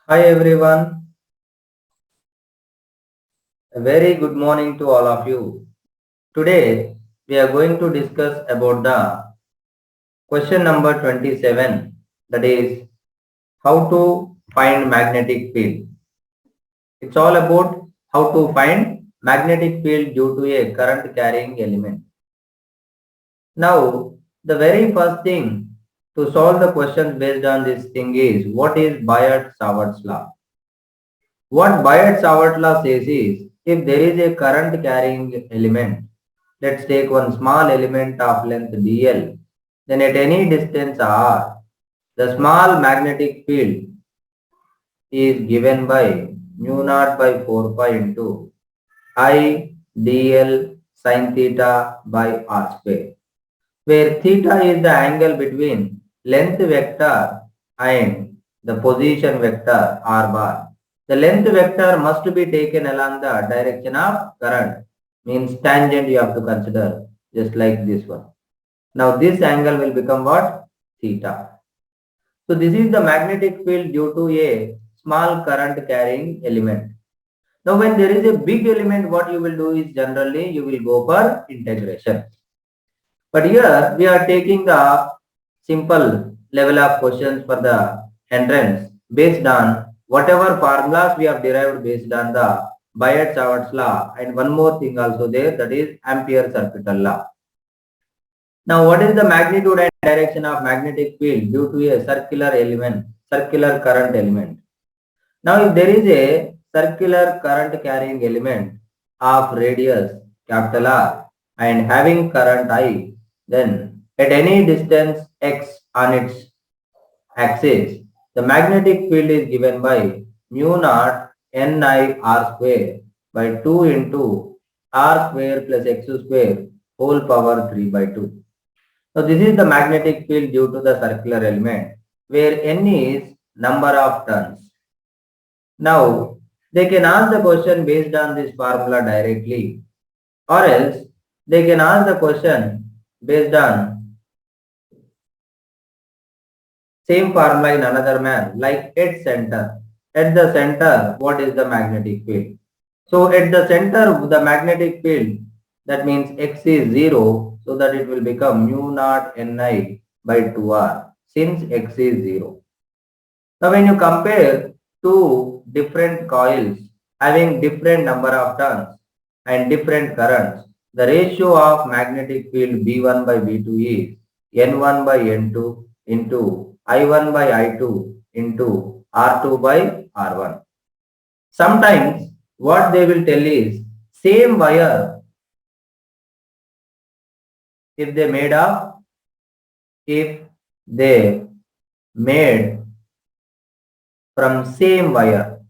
Hi everyone, a very good morning to all of you. Today we are going to discuss about the question number 27, that is how to find magnetic field. It's all about how to find magnetic field due to a current carrying element. Now the very first thing to solve the question based on this thing is what is Biot-Savart's law? What Biot-Savart law says is, if there is a current carrying element, let's take one small element of length dl, then at any distance r, the small magnetic field is given by mu naught by 4 pi into I dl sin theta by r square, where theta is the angle between length vector and the position vector r bar. The length vector must be taken along the direction of current, means tangent you have to consider just like this one. Now this angle will become what? Theta. So this is the magnetic field due to a small current carrying element. Now when there is a big element, what you will do is generally you will go for integration. But here we are taking the simple level of questions for the entrance based on whatever formulas we have derived based on the Biot-Savart's law, and one more thing also there, that is Ampere-Circuital law. Now what is the magnitude and direction of magnetic field due to a circular element, circular current element? Now if there is a circular current carrying element of radius capital R and having current I, then at any distance x on its axis, the magnetic field is given by mu naught Ni r square by 2 into r square plus x square whole power 3 by 2. So this is the magnetic field due to the circular element, where n is number of turns. Now they can ask the question based on this formula directly, or else they can ask the question based on same formula in another man, like at center. At the center, what is the magnetic field? So at the center of the magnetic field, that means x is 0, so that it will become mu naught Ni by 2r, since x is 0. Now when you compare two different coils having different number of turns and different currents, the ratio of magnetic field B1 by B2 is N1 by N2 into I1 by I2 into R2 by R1. Sometimes what they will tell is same wire, if they made of if they made from same wire,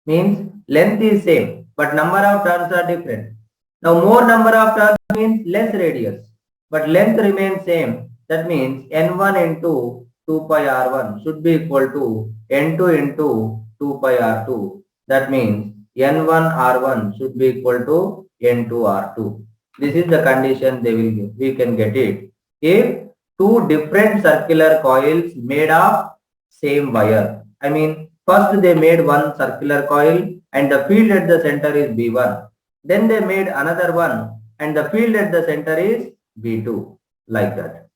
means length is same but number of turns are different. Now more number of turns means less radius but length remains same. That means n1 into 2 pi r1 should be equal to n2 into 2 pi r2. That means n1 r1 should be equal to n2 r2. This is the condition they will give. We can get it if two different circular coils made of same wire. I mean, first they made one circular coil and the field at the center is B1. Then they made another one and the field at the center is B2, like that.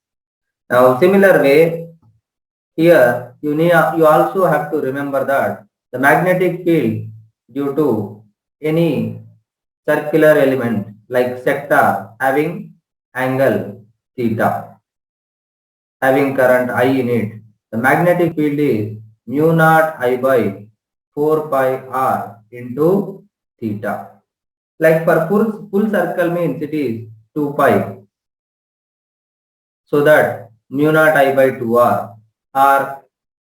Now similar way, here you also have to remember that the magnetic field due to any circular element like sector having angle theta, having current I in it, the magnetic field is mu naught I by 4 pi r into theta. Like for full circle means it is 2 pi. So that mu naught I by 2r, or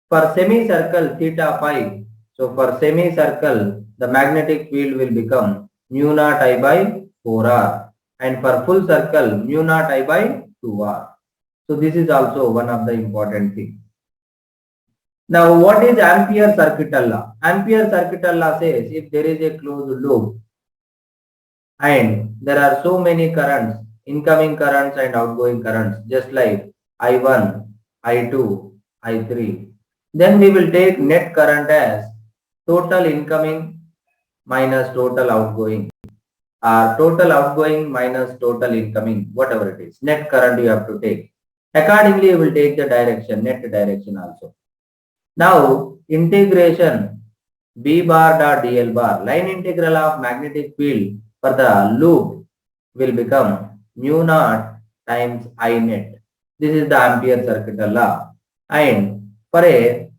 for semicircle theta pi. So for semicircle the magnetic field will become mu naught I by 4r, and for full circle mu naught I by 2r. So this is also one of the important things. Now what is Ampere-Circuital law? Ampere-Circuital law says if there is a closed loop and there are so many currents, incoming currents and outgoing currents, just like I1, I2, I3. Then we will take net current as total incoming minus total outgoing, or total outgoing minus total incoming, whatever it is. Net current you have to take. Accordingly, you will take the direction, net direction also. Now, integration B bar dot dl bar, line integral of magnetic field for the loop will become mu naught times I net. This is the Ampere circuit law. And for a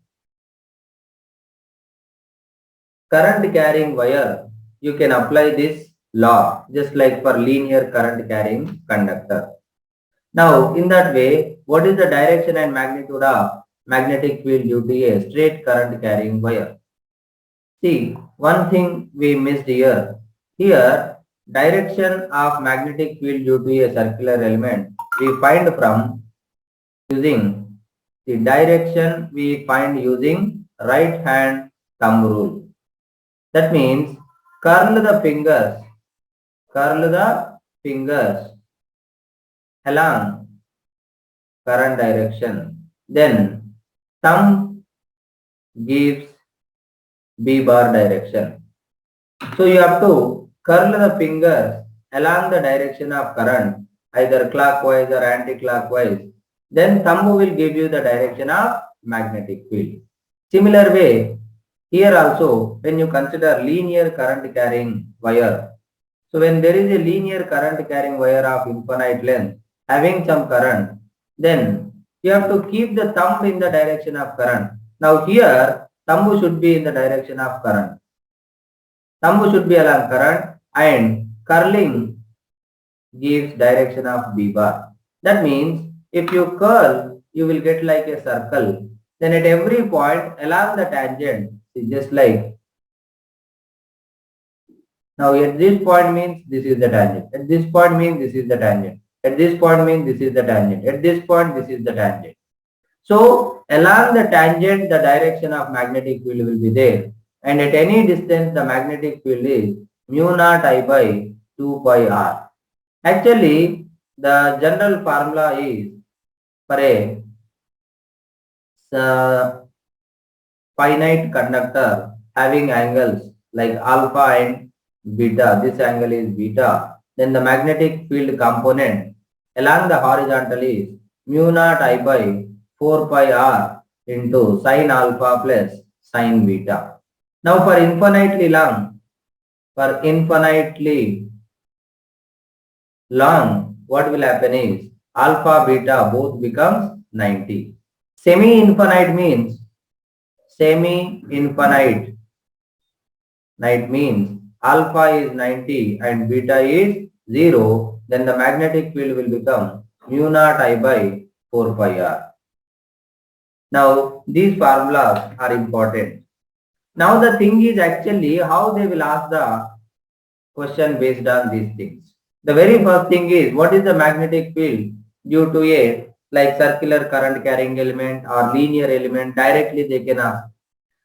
current carrying wire, you can apply this law just like for linear current carrying conductor. Now, in that way, what is the direction and magnitude of magnetic field due to a straight current carrying wire? See, one thing we missed here. Here, direction of magnetic field due to a circular element we find from using the direction we find using right hand thumb rule. That means curl the fingers along current direction. Then thumb gives B bar direction. So you have to curl the fingers along the direction of current, either clockwise or anti-clockwise. Then thumb will give you the direction of magnetic field. Similar way, here also when you consider linear current carrying wire. So when there is a linear current carrying wire of infinite length having some current, then you have to keep the thumb in the direction of current. Now here, thumb should be in the direction of current. Thumb should be along current and curling gives direction of B bar. That means if you curl, you will get like a circle. Then at every point along the tangent, it's just like, now at this point means this is the tangent. At this point means this is the tangent. At this point means this is the tangent. At this point this is the tangent. So along the tangent, the direction of magnetic field will be there. And at any distance, the magnetic field is mu naught I by 2 pi r. Actually, the general formula is for a finite conductor having angles like alpha and beta. This angle is beta. Then the magnetic field component along the horizontal is mu naught I by 4 pi r into sine alpha plus sine beta. Now for infinitely long, what will happen is alpha beta both becomes 90. Semi-infinite means alpha is 90 and beta is 0, then the magnetic field will become mu naught I by 4 pi r. Now these formulas are important. Now the thing is actually how they will ask the question based on these things. The very first thing is what is the magnetic field due to a like circular current carrying element or linear element, directly they can ask.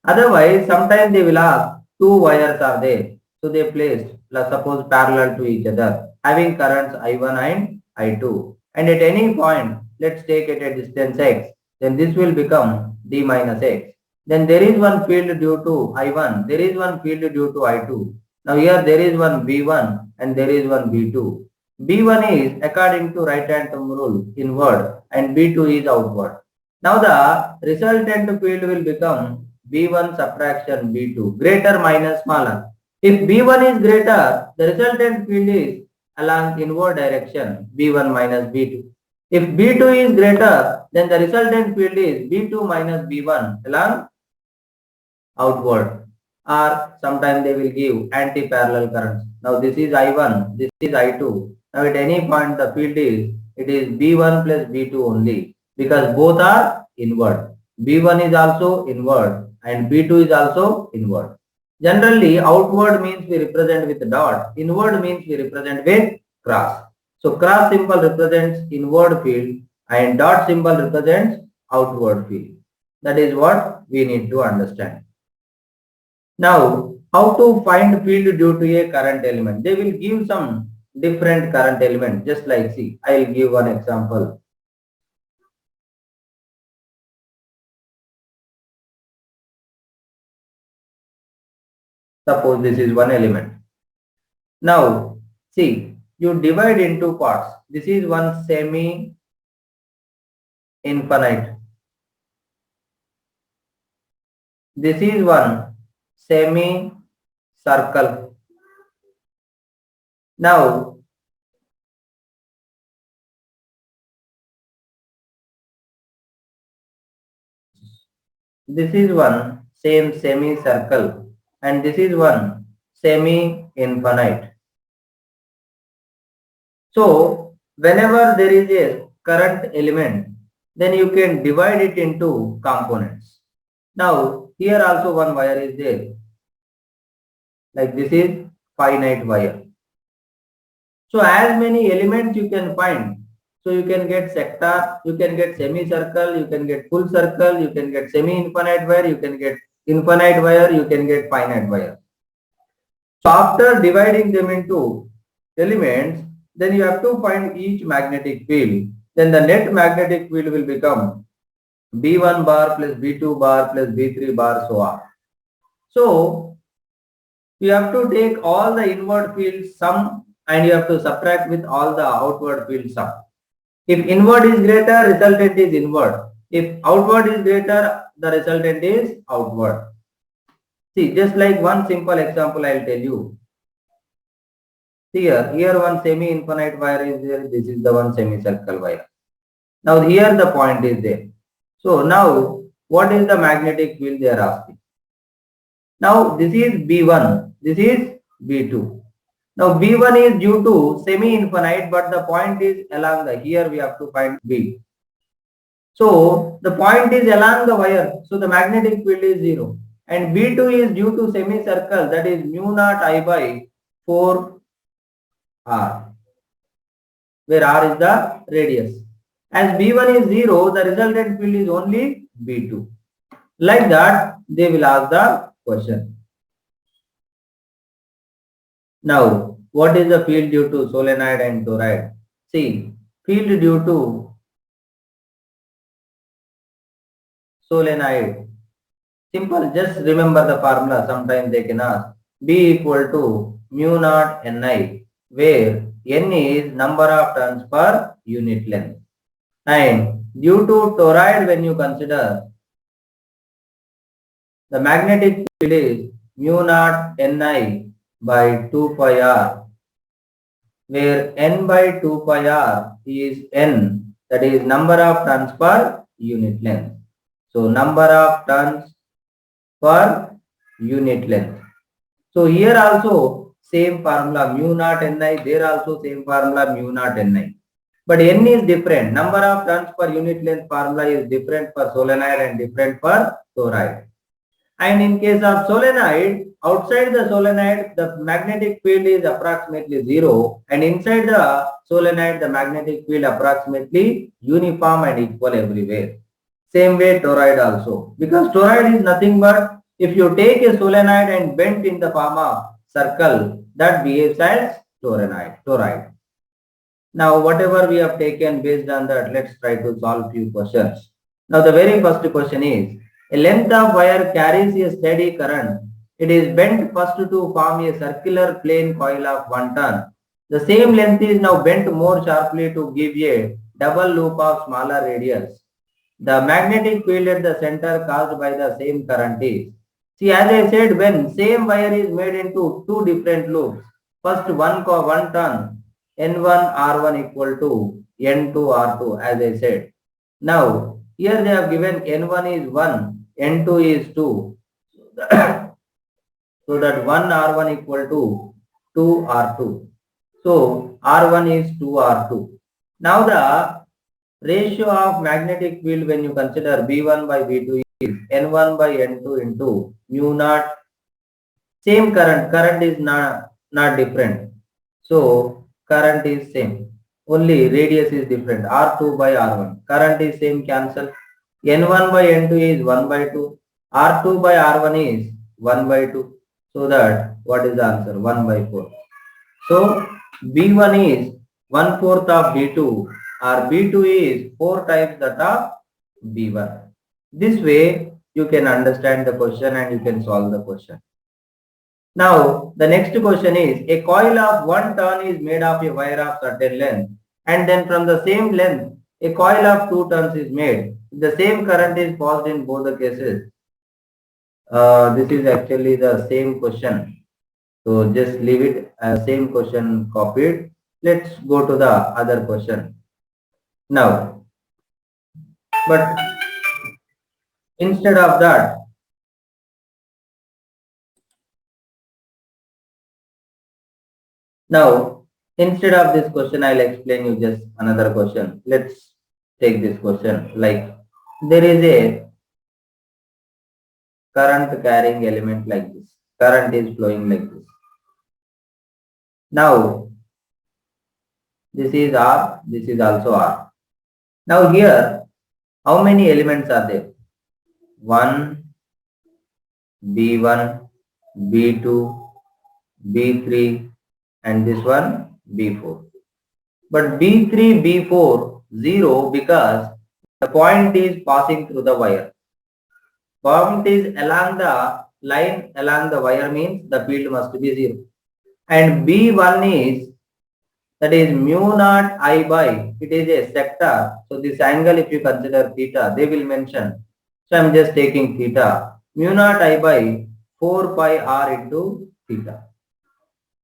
Otherwise sometimes they will ask two wires are there. So they placed suppose parallel to each other having currents I1 and I2, and at any point let's take it a distance x, then this will become d minus x. Then there is one field due to I1, there is one field due to I2. Now here there is one B1 and there is one B2. B1 is according to right hand thumb rule inward and B2 is outward. Now the resultant field will become B1 subtraction B2, greater minus smaller. If B1 is greater, the resultant field is along inward direction B1 minus B2. If B2 is greater, then the resultant field is B2 minus B1 along outward, or sometimes they will give anti-parallel currents. Now this is I1, this is I2. Now at any point the field is, it is B1 plus B2 only because both are inward. B1 is also inward and B2 is also inward. Generally outward means we represent with dot, inward means we represent with cross. So cross symbol represents inward field and dot symbol represents outward field. That is what we need to understand. Now, how to find field due to a current element? They will give some different current element, just like, see, I will give one example. Suppose this is one element. Now, see, you divide into parts. This is one semi-infinite. This is one semi-circle. Now, this is one same semi-circle and this is one semi-infinite. So, whenever there is a current element, then you can divide it into components. Now, here also one wire is there. Like this is finite wire. So, as many elements you can find. So, you can get sector, you can get semicircle, you can get full circle, you can get semi-infinite wire, you can get infinite wire, you can get finite wire. So, after dividing them into elements, then you have to find each magnetic field. Then the net magnetic field will become B1 bar plus B2 bar plus B3 bar, so on. So, you have to take all the inward field sum and you have to subtract with all the outward field sum. If inward is greater, resultant is inward. If outward is greater, the resultant is outward. See, just like one simple example I will tell you. Here one semi-infinite wire is there. This is the one semicircle wire. Now here the point is there. So now what is the magnetic field they are asking? Now this is B1, this is B2. Now B1 is due to semi-infinite, but the point is along the, here we have to find B. So the point is along the wire, so the magnetic field is 0. And B2 is due to semicircle, that is mu naught I by 4 R, where R is the radius. As B1 is 0, the resultant field is only B2. Like that, they will ask the question. Now, what is the field due to solenoid and toroid? See, field due to solenoid. Simple, just remember the formula. Sometimes they can ask. B equal to mu naught Ni, where N is number of turns per unit length. And due to toroid, when you consider, the magnetic field is mu naught Ni by 2 pi r, where N by 2 pi r is N, that is number of turns per unit length. So number of turns per unit length. So here also same formula mu naught Ni, there also same formula mu naught Ni. But N is different. Number of turns per unit length formula is different for solenoid and different for toroid. And in case of solenoid, outside the solenoid, the magnetic field is approximately 0, and inside the solenoid, the magnetic field approximately uniform and equal everywhere. Same way toroid also. Because toroid is nothing but if you take a solenoid and bend in the form of circle, that behaves as toroid. Now, whatever we have taken based on that, let's try to solve few questions. Now, the very first question is, a length of wire carries a steady current. It is bent first to form a circular plane coil of 1 ton. The same length is now bent more sharply to give a double loop of smaller radius. The magnetic field at the center caused by the same current is. See, as I said, when same wire is made into two different loops, first one ton, N1 R1 equal to N2 R2, as I said. Now, here they have given N1 is 1, N2 is 2. So that 1 R1 equal to 2 R2. So R1 is 2 R2. Now the ratio of magnetic field when you consider B1 by B2 is N1 by N2 into mu naught. Same current is not different. So current is same. Only radius is different. R2 by R1. Current is same, cancel. N1 by N2 is 1 by 2. R2 by R1 is 1 by 2. So that what is the answer? 1 by 4. So B1 is 1/4 of B2 or B2 is 4 times that of B1. This way you can understand the question and you can solve the question. Now, the next question is, a coil of one turn is made of a wire of certain length, and then from the same length, a coil of two turns is made. The same current is passed in both the cases. This is actually the same question. So just leave it as same question copied. Let's go to the other question. Now, but instead of that, now instead of this question, I'll explain you just another question. Let's take this question. Like there is a current carrying element like this. Current is flowing like this. Now, this is R, this is also R. Now here, how many elements are there? 1, B1, B2, B3, and this one B4. But B3, B4, 0 because the point is passing through the wire. Point is along the line along the wire means the field must be 0. And B1 is, that is mu naught I by, it is a sector. So this angle, if you consider theta, they will mention. So I'm just taking theta. Mu naught I by 4 pi r into theta.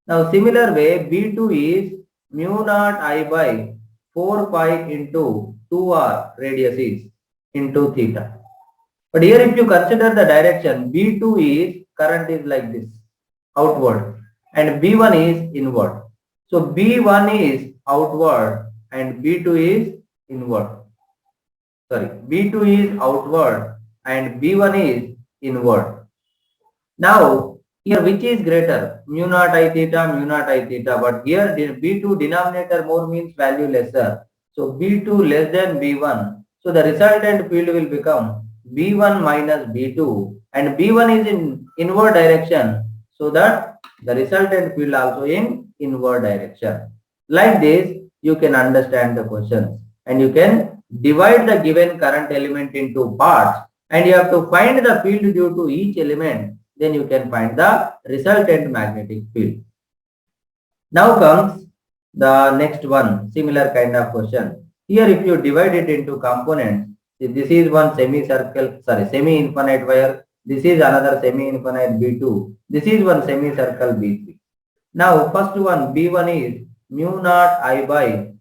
Now similar way, B2 is mu naught I by 4 pi into 2r radius is into theta. But here if you consider the direction, B2 is, current is like this, outward, and B1 is inward. So B1 is outward and B2 is inward. Sorry, B2 is outward and B1 is inward. Now, here which is greater? Mu naught I theta, mu naught I theta. But here B2 denominator more means value lesser. So B2 less than B1. So the resultant field will become B1 minus B2. And B1 is in inward direction. So that the resultant field also in inward direction. Like this, you can understand the questions. And you can divide the given current element into parts. And you have to find the field due to each element, then you can find the resultant magnetic field. Now comes the next one, similar kind of question. Here if you divide it into components, this is one semi-infinite wire, this is another semi-infinite B2, this is one semicircle B3. Now first one B1 is mu naught I by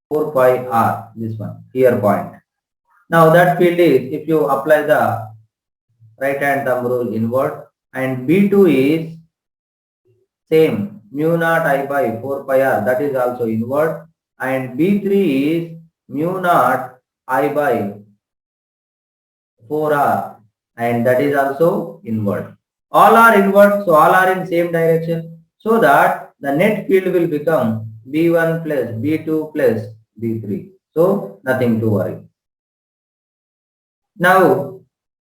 4 pi r, this one, here point. Now that field is, if you apply the right hand thumb rule inward, and B2 is same mu naught I by 4 pi r, that is also inward, and B3 is mu naught I by 4r, and that is also inward. All are inward, so all are in same direction, so that the net field will become B1 plus B2 plus B3. So nothing to worry. Now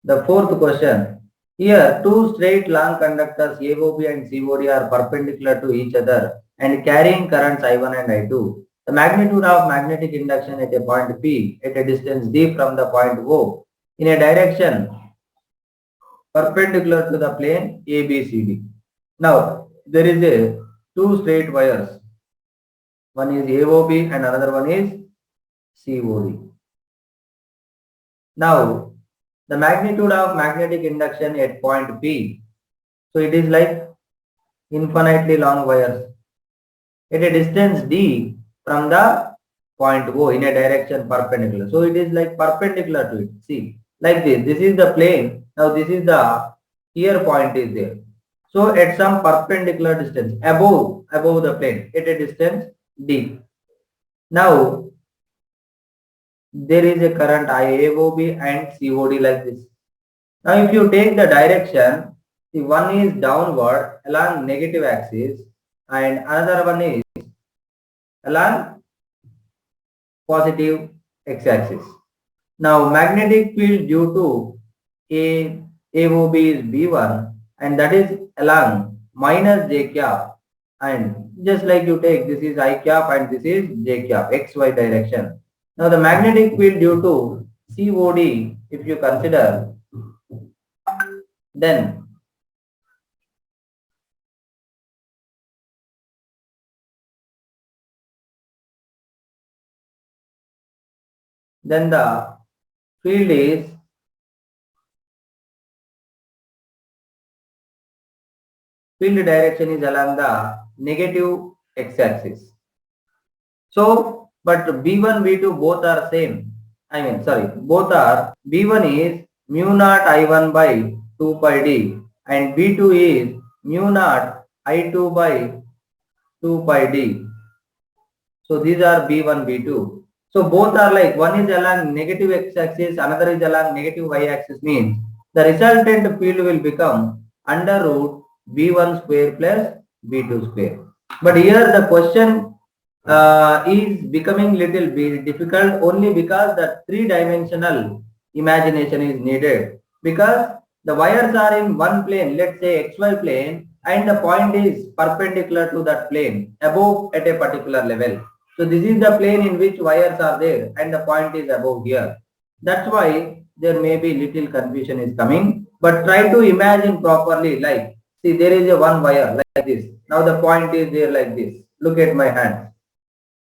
the fourth question. Here, two straight long conductors AOB and COD are perpendicular to each other and carrying currents I1 and I2. The magnitude of magnetic induction at a point P at a distance D from the point O in a direction perpendicular to the plane ABCD. Now, there is a two straight wires. One is AOB and another one is COD. Now, the magnitude of magnetic induction at point P. So it is like infinitely long wires at a distance D from the point O in a direction perpendicular. So it is like perpendicular to it. See, like this. This is the plane. Now this is the, here point is there. So at some perpendicular distance above the plane at a distance D. Now there is a current IAOB and COD like this. Now if you take the direction, the one is downward along negative axis and another one is along positive x-axis. Now magnetic field due to AOB is B1 and that is along minus J cap, and just like you take, this is I cap and this is J cap, XY direction. Now the magnetic field due to COD, if you consider, then then the field is field direction is along the negative x-axis. So, but B1, B2 both are same. I mean, sorry, both are B1 is mu naught I1 by 2 pi d and B2 is mu naught I2 by 2 pi d. So these are B1, B2. So both are like one is along negative x-axis, another is along negative y-axis means the resultant field will become under root B1 square plus B2 square. But here the question is becoming little bit difficult only because the three-dimensional imagination is needed, because the wires are in one plane, let's say xy plane, and the point is perpendicular to that plane above at a particular level. So this is the plane in which wires are there and the point is above here. That's why there may be little confusion is coming, but try to imagine properly, like see there is a one wire like this. Now the point is there like this. Look at my hand,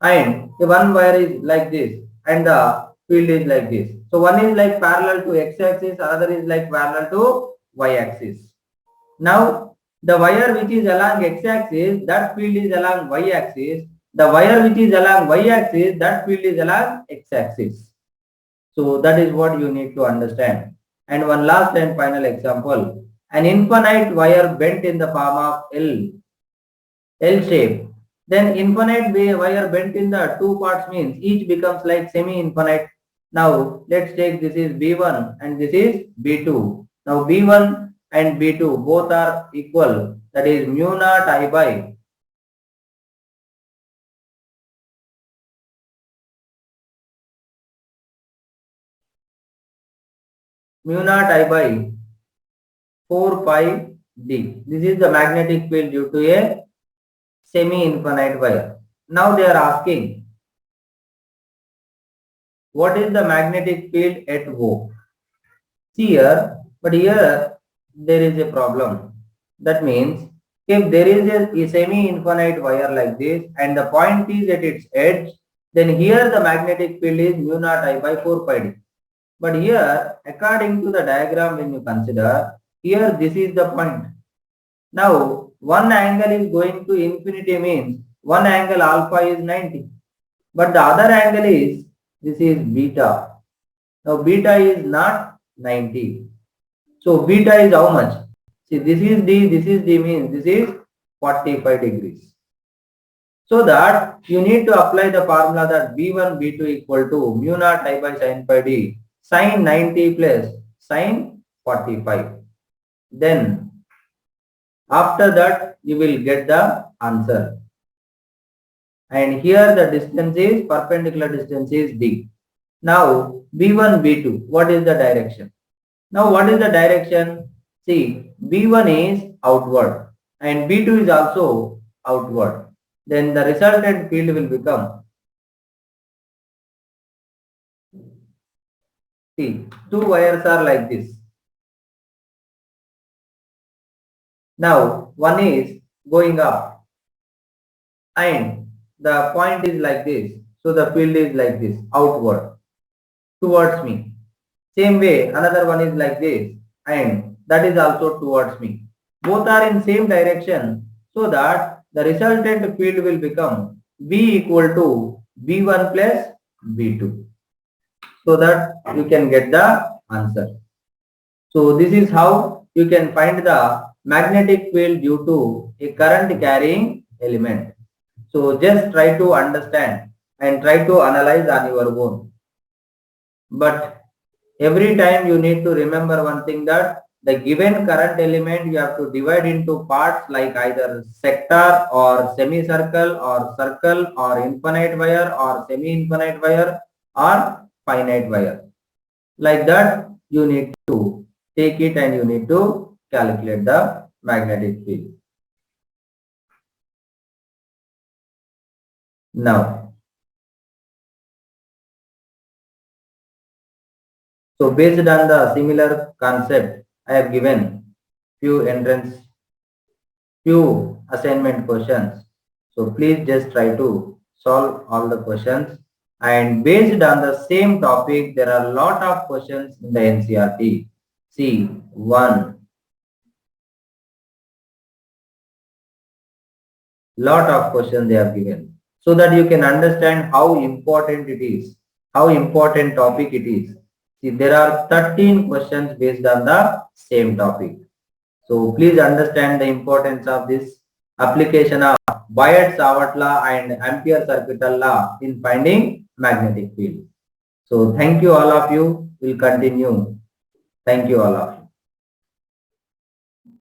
and the one wire is like this and the field is like this. So one is like parallel to x-axis, another is like parallel to y-axis. Now the wire which is along x-axis, that field is along y-axis. The wire which is along y-axis, that field is along x-axis. So that is what you need to understand. And one last and final example. An infinite wire bent in the form of L shape. Then infinite wire bent in the two parts means each becomes like semi-infinite. Now let's take this is B1 and this is B2. Now B1 and B2 both are equal, that is mu naught I by mu naught I by 4 pi d. This is the magnetic field due to a semi-infinite wire. Now they are asking what is the magnetic field at O. See here, but here there is a problem. That means if there is a semi-infinite wire like this and the point is at its edge, then here the magnetic field is mu naught I by 4 pi d. But here, according to the diagram when you consider, here this is the point. Now, one angle is going to infinity means one angle alpha is 90. But the other angle is, this is beta. Now, beta is not 90. So, beta is how much? See, this is D means this is 45 degrees. So that you need to apply the formula that B1, B2 equal to mu naught I by sin pi d, sin 90 plus sin 45. Then after that you will get the answer. And here the distance is, perpendicular distance is D. Now B1, B2, what is the direction? Now what is the direction? See, B1 is outward and B2 is also outward. Then the resultant field will become, see, two wires are like this. Now one is going up and the point is like this. So the field is like this, outward, towards me. Same way, another one is like this and that is also towards me. Both are in same direction, so that the resultant field will become B equal to B1 plus B2. So that you can get the answer. So this is how you can find the magnetic field due to a current carrying element. So just try to understand and try to analyze on your own. But every time you need to remember one thing, that the given current element you have to divide into parts like either sector or semicircle or circle or infinite wire or semi-infinite wire or finite wire. Like that you need to take it and you need to calculate the magnetic field. Now, so based on the similar concept, I have given few assignment questions. So please just try to solve all the questions And based on the same topic, there are a lot of questions in the NCERT. See, one, lot of questions they have given, so that you can understand how important it is, how important topic it is. See, there are 13 questions based on the same topic. So please understand the importance of this application of Biot-Savart law and Ampere-Circuital law in finding magnetic field. So thank you all of you. We'll continue. Thank you all of you.